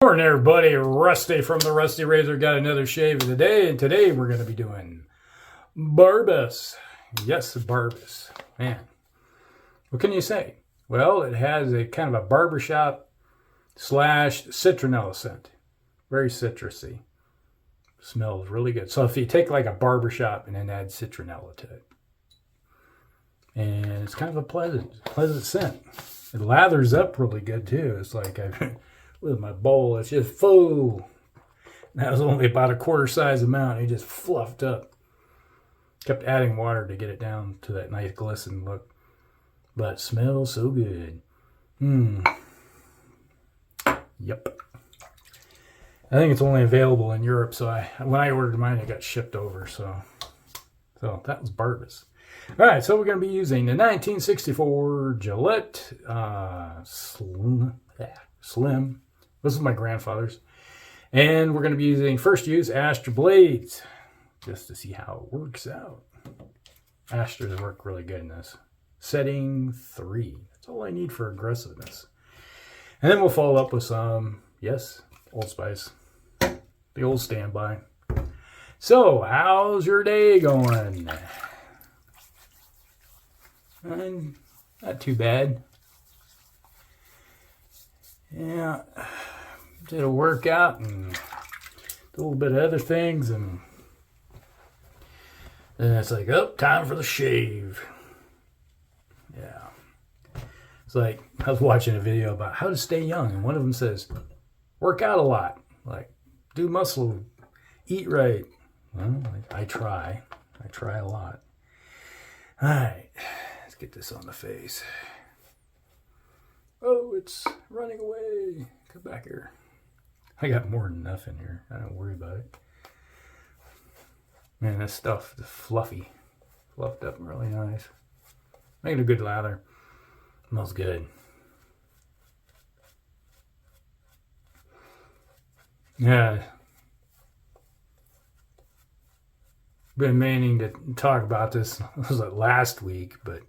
Morning, everybody. Rusty from the Rusty Razor got another shave of the day, and today we're going to be doing Barbus. Yes, Barbus. Man, what can you say? Well, it has a kind of a barbershop slash citronella scent. Very citrusy. Smells really good. So if you take like a barbershop and then add citronella to it, and it's kind of a pleasant scent. It lathers up really good too. It's like with my bowl, it's just full. That was only about a quarter size amount. It just fluffed up. Kept adding water to get it down to that nice glisten look. But it smells so good. Yep. I think it's only available in Europe, so when I ordered mine, it got shipped over. So that was Barbus. All right, so we're going to be using the 1964 Gillette Slim. This is my grandfather's. And we're going to be using first use Astra blades just to see how it works out. Astras work really good in this. Setting 3. That's all I need for aggressiveness. And then we'll follow up with some, yes, Old Spice. The old standby. So, how's your day going? Not too bad. Yeah, did a workout and a little bit of other things, and then it's like, oh, time for the shave. Yeah. It's like, I was watching a video about how to stay young, and one of them says, work out a lot. Like, do muscle, eat right. Well, I try a lot. All right, let's get this on the face. Oh, it's running away. Come back here. I got more than enough in here. I don't worry about it. Man, this stuff is fluffy. Fluffed up really nice. Making a good lather. Smells good. Yeah. Been meaning to talk about this. It was like last week, but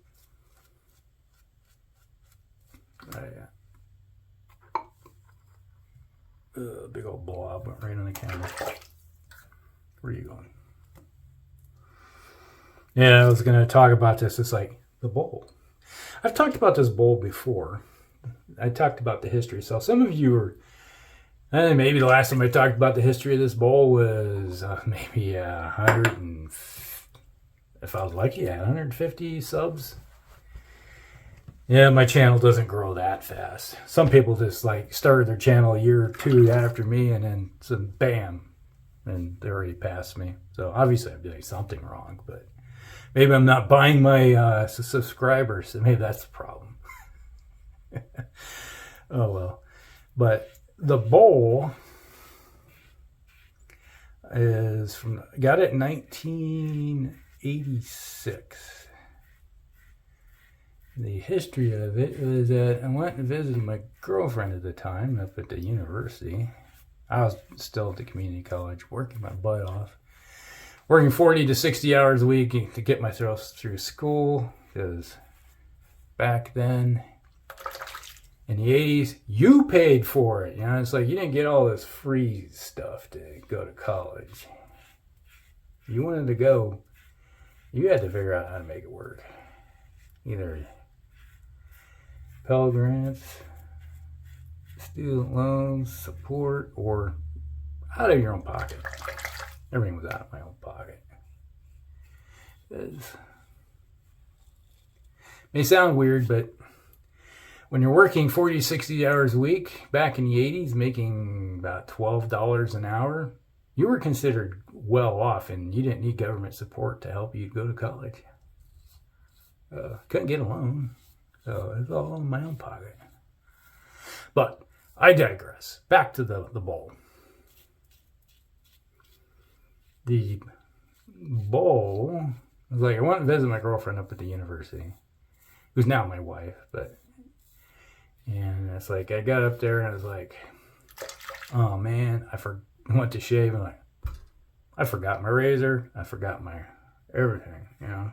big old blob went right on the camera. Where are you going? Yeah, I was going to talk about this. It's like the bowl. I've talked about this bowl before. I talked about the history. So some of you are, maybe the last time I talked about the history of this bowl was maybe 100 and, if I was lucky, 150 subs. Yeah, my channel doesn't grow that fast. Some people just like started their channel a year or two after me, and then some bam, and they already passed me. So obviously I'm doing something wrong, but maybe I'm not buying my subscribers. So maybe that's the problem. Oh well. But the bowl is got it in 1986. The history of it was that I went and visited my girlfriend at the time up at the university. I was still at the community college, working my butt off. Working 40 to 60 hours a week to get myself through school, because back then, in the 80s, you paid for it. You know, it's like you didn't get all this free stuff to go to college. If you wanted to go, you had to figure out how to make it work. Either Pell Grants, student loans, support, or out of your own pocket. Everything was out of my own pocket. It may sound weird, but when you're working 40, 60 hours a week, back in the 80s, making about $12 an hour, you were considered well off, and you didn't need government support to help you go to college. Couldn't get a loan, so it was all in my own pocket. But I digress. Back to the bowl. The bowl was like, I went to visit my girlfriend up at the university, who's now my wife, and it's like, I got up there and I was like, oh man, went to shave, and I forgot my razor, I forgot my everything, you know.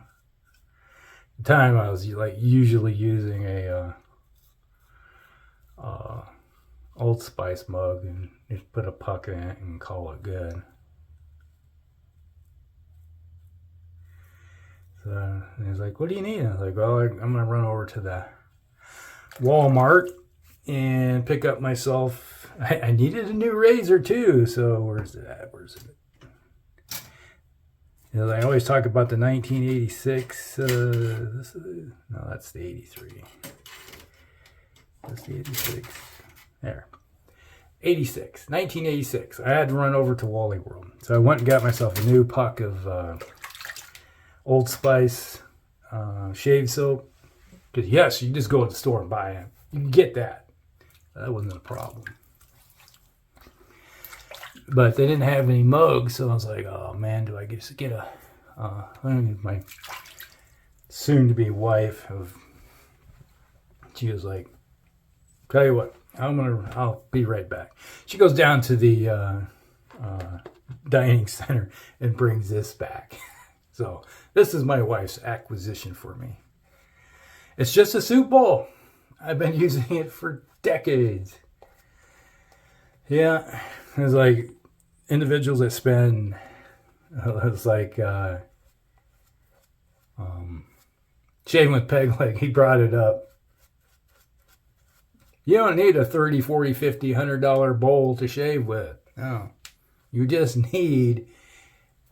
At the time I was like usually using a Old Spice mug and just put a puck in it and call it good. So he's like, what do you need? I was like, well, I'm going to run over to the Walmart and pick up myself. I needed a new razor too. So where's it at? Where's it? You know, I always talk about the 1986. No, that's the 83. That's the 86. There. 86. 1986. I had to run over to Wally World. So I went and got myself a new puck of Old Spice shave soap. Because yes, you just go to the store and buy it. You can get that. That wasn't a problem. But they didn't have any mugs, so I was like, oh man, do I just get a... my soon-to-be wife, she was like, tell you what, I'll be right back. She goes down to the dining center and brings this back. So this is my wife's acquisition for me. It's just a soup bowl. I've been using it for decades. Yeah, it's like individuals that spend, it's like shaving with peg leg. He brought it up. You don't need a $30, $40, $50, $100 bowl to shave with. No, you just need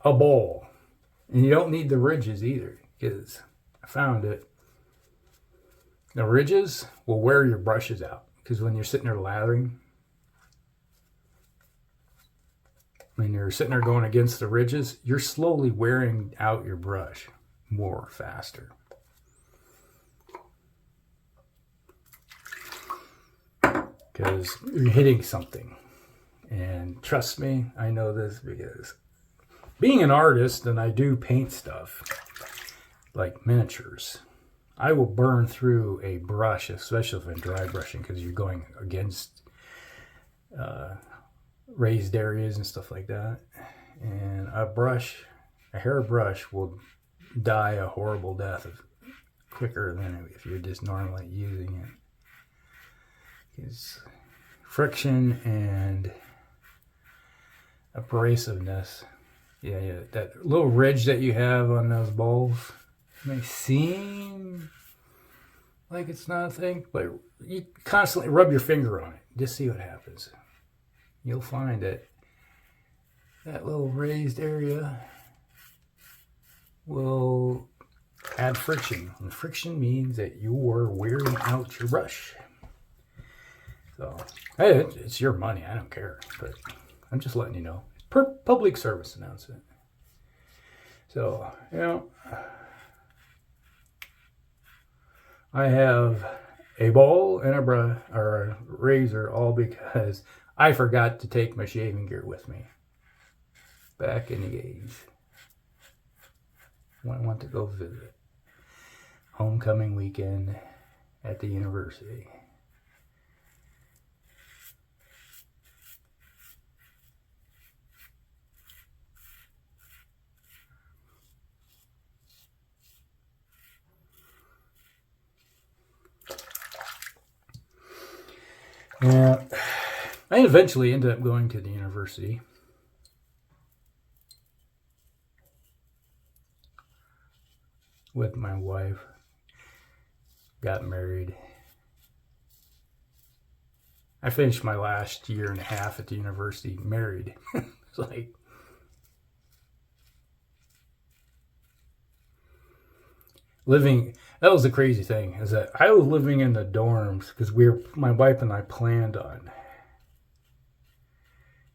a bowl, and you don't need the ridges either. Because I found it. The ridges will wear your brushes out. Because when you're sitting there lathering, when you're sitting there going against the ridges, you're slowly wearing out your brush more faster. Because you're hitting something. And trust me, I know this because being an artist and I do paint stuff like miniatures, I will burn through a brush, especially if I'm dry brushing, because you're going against raised areas and stuff like that. And a hair brush will die a horrible death quicker than if you're just normally using it. Because friction and abrasiveness, yeah, that little ridge that you have on those bowls may seem like it's not a thing, but you constantly rub your finger on it. Just see what happens. You'll find that little raised area will add friction. And friction means that you are wearing out your brush. So, hey, it's your money. I don't care. But I'm just letting you know. Public service announcement. So, you know, I have a bowl and a brush or a razor, all because I forgot to take my shaving gear with me back in the 80s when I went to go visit homecoming weekend at the university. Yeah, I eventually ended up going to the university. With my wife. Got married. I finished my last year and a half at the university married. It's like, that was the crazy thing, is that I was living in the dorms because my wife and I planned on.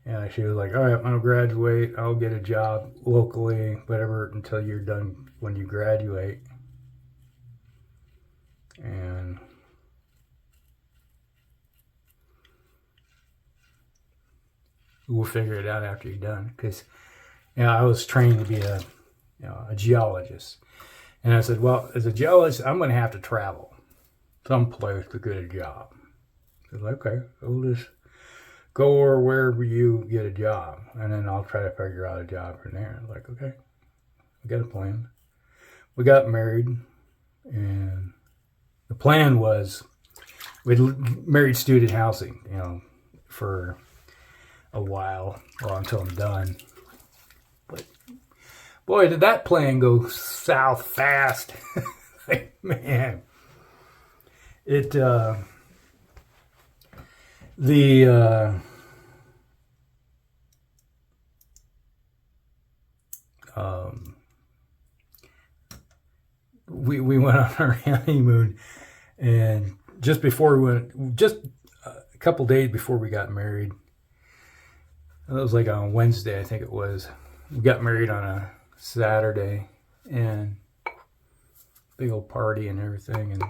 And she was like, all right, I'm going to graduate. I'll get a job locally, whatever, until you're done when you graduate. And we'll figure it out after you're done. Because, I was trained to be a geologist. And I said, well, as a geologist, I'm going to have to travel someplace to get a job. I was like, okay, we'll just go or wherever you get a job. And then I'll try to figure out a job from there. I was like, okay, we got a plan. We got married. And the plan was, we'd married student housing, for a while, well, until I'm done. But boy, did that plan go south fast. Like, man, it we went on our honeymoon, and just before we went, just a couple days before we got married, it was like on Wednesday, I think it was. We got married on a Saturday, and big old party and everything, and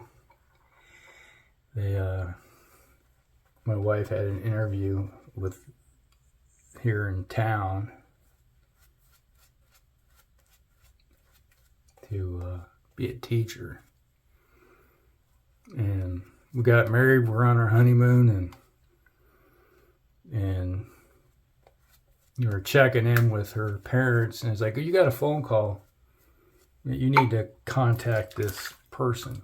my wife had an interview with here in town to be a teacher, and we got married. We're on our honeymoon, and we were checking in with her parents, and it's like, you got a phone call. You need to contact this person.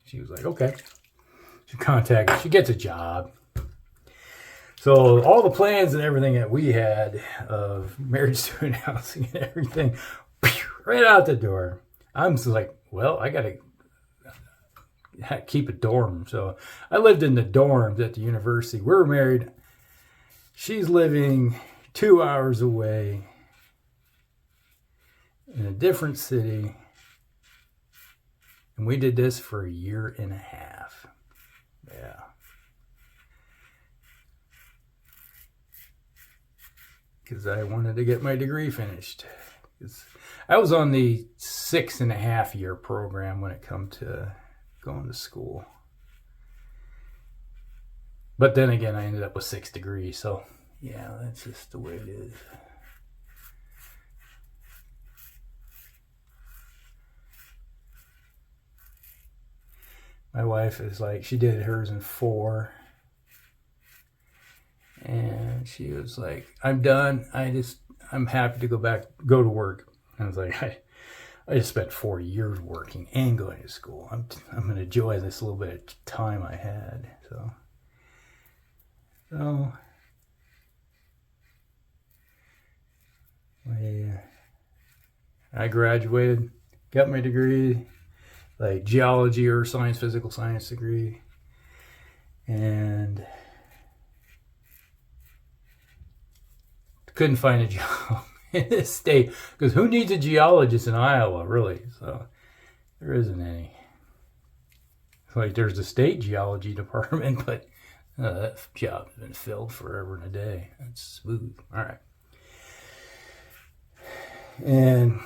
She was like, okay. She contacted. She gets a job. So all the plans and everything that we had of marriage student housing and everything, right out the door. I'm just like, well, I got to keep a dorm. So I lived in the dorms at the university. We were married. She's living 2 hours away in a different city. And we did this for a year and a half. Yeah. Because I wanted to get my degree finished. I was on the 6.5-year program when it come to going to school. But then again, I ended up with 6 degrees. So, yeah, that's just the way it is. My wife is like, she did hers in 4. And she was like, I'm done. I'm happy to go to work. And I was like, I just spent 4 years working and going to school. I'm going to enjoy this little bit of time I had. So I graduated, got my degree, like geology or science, physical science degree, and couldn't find a job in this state, because who needs a geologist in Iowa, really? So there isn't any. Like, there's the state geology department, but that job's been filled forever and a day. That's smooth. All right. And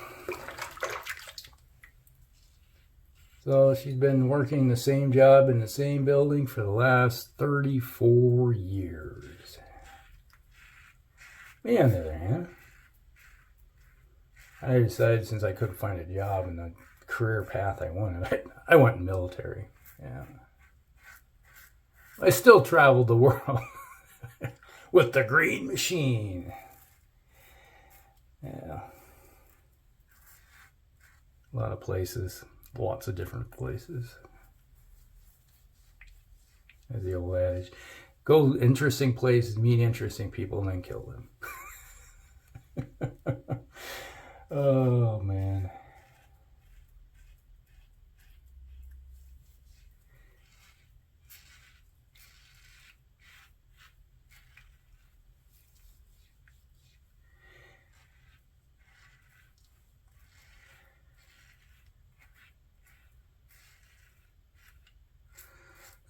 so she's been working the same job in the same building for the last 34 years. Me, on the other hand, I decided, since I couldn't find a job in the career path I wanted, I went military. Yeah. I still traveled the world with the green machine. Yeah. A lot of places, lots of different places. As the old adage, go interesting places, meet interesting people, and then kill them. Oh, man.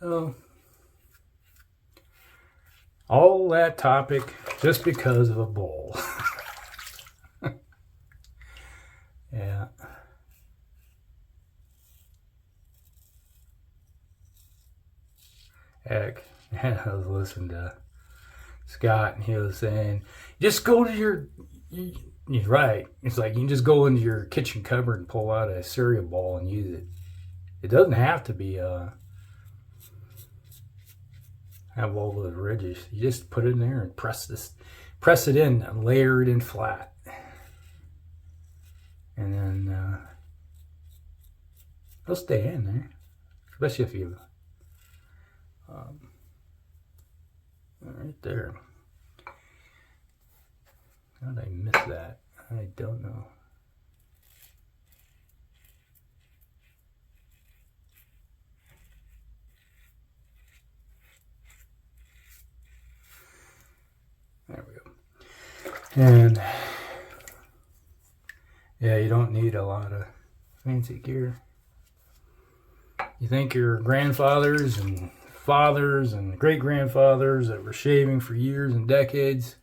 Oh. All that topic just because of a bowl. Yeah. Heck, I was listening to Scott, and he was saying, just go to he's right. It's like, you can just go into your kitchen cupboard and pull out a cereal bowl and use it. It doesn't have to be have all those ridges. You just put it in there and press it in and layer it in flat. And then it'll stay in there, especially if you right there. How did I miss that? I don't know. There we go. And yeah, you don't need a lot of fancy gear. You think your grandfathers and fathers and great-grandfathers that were shaving for years and decades,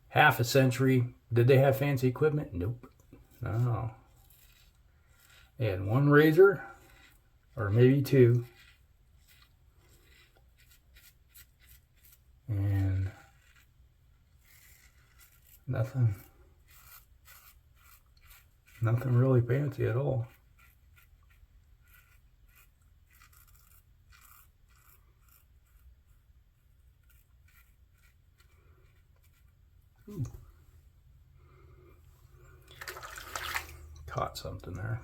half a century, did they have fancy equipment? Nope. No. They had one razor, or maybe two, and nothing really fancy at all. Ooh. Caught something there.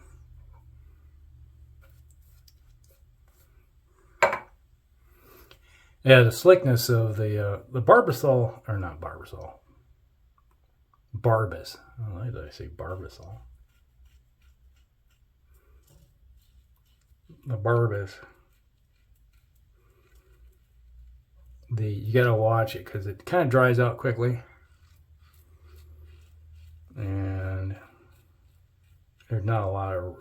Yeah, the slickness of the Barbasol, or not Barbasol, Barbus. Why did I say Barbasol? The Barbus. You gotta watch it because it kind of dries out quickly, and there's not a lot of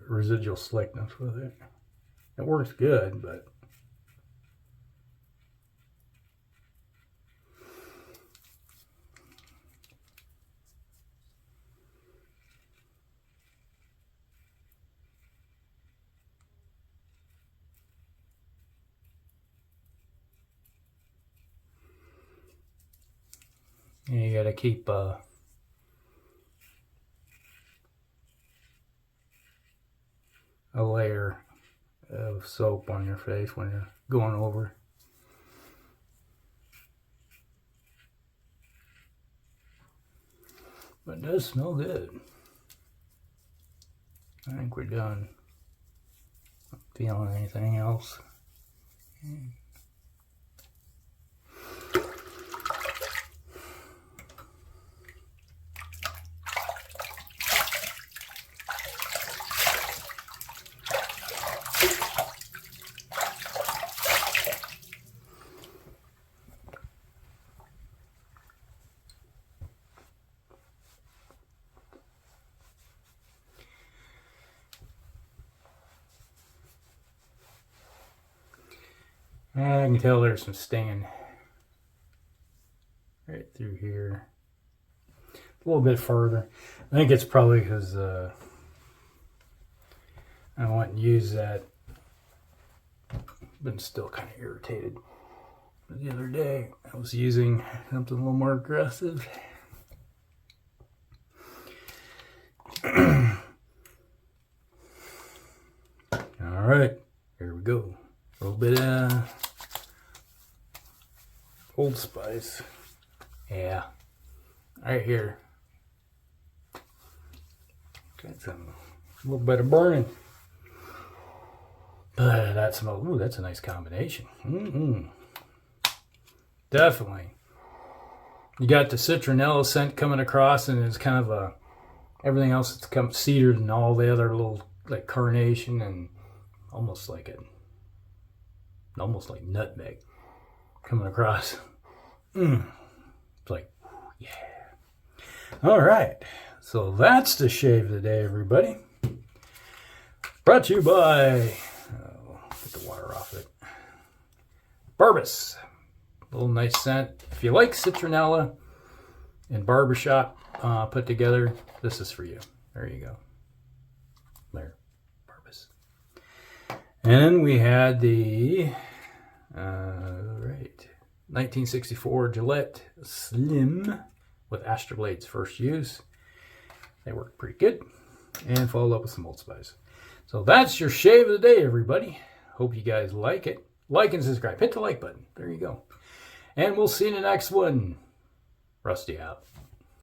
residual slickness with it. It works good, but you gotta keep a layer of soap on your face when you're going over. But it does smell good. I think we're done. Not feeling anything else. I can tell there's some stain right through here. A little bit further. I think it's probably because I went and used that. Been still kind of irritated. But the other day I was using something a little more aggressive. Alright, here we go. A little bit of Old Spice. Yeah, right here. Got some, a little bit of burning. But that smells, ooh, that's a nice combination. Definitely. You got the citronella scent coming across, and it's kind of a, everything else that's come cedar and all the other little, like carnation and almost like nutmeg coming across. It's like, yeah. All right. So that's the shave of the day, everybody. Brought to you by, get the water off it, Barbus. A little nice scent. If you like citronella and barbershop put together, this is for you. There you go. There, Barbus. And we had the 1964 Gillette Slim with Astra blades first use. They work pretty good. And followed up with some Old Spice. So that's your shave of the day, everybody. Hope you guys like it. Like and subscribe. Hit the like button. There you go. And we'll see you in the next one. Rusty out.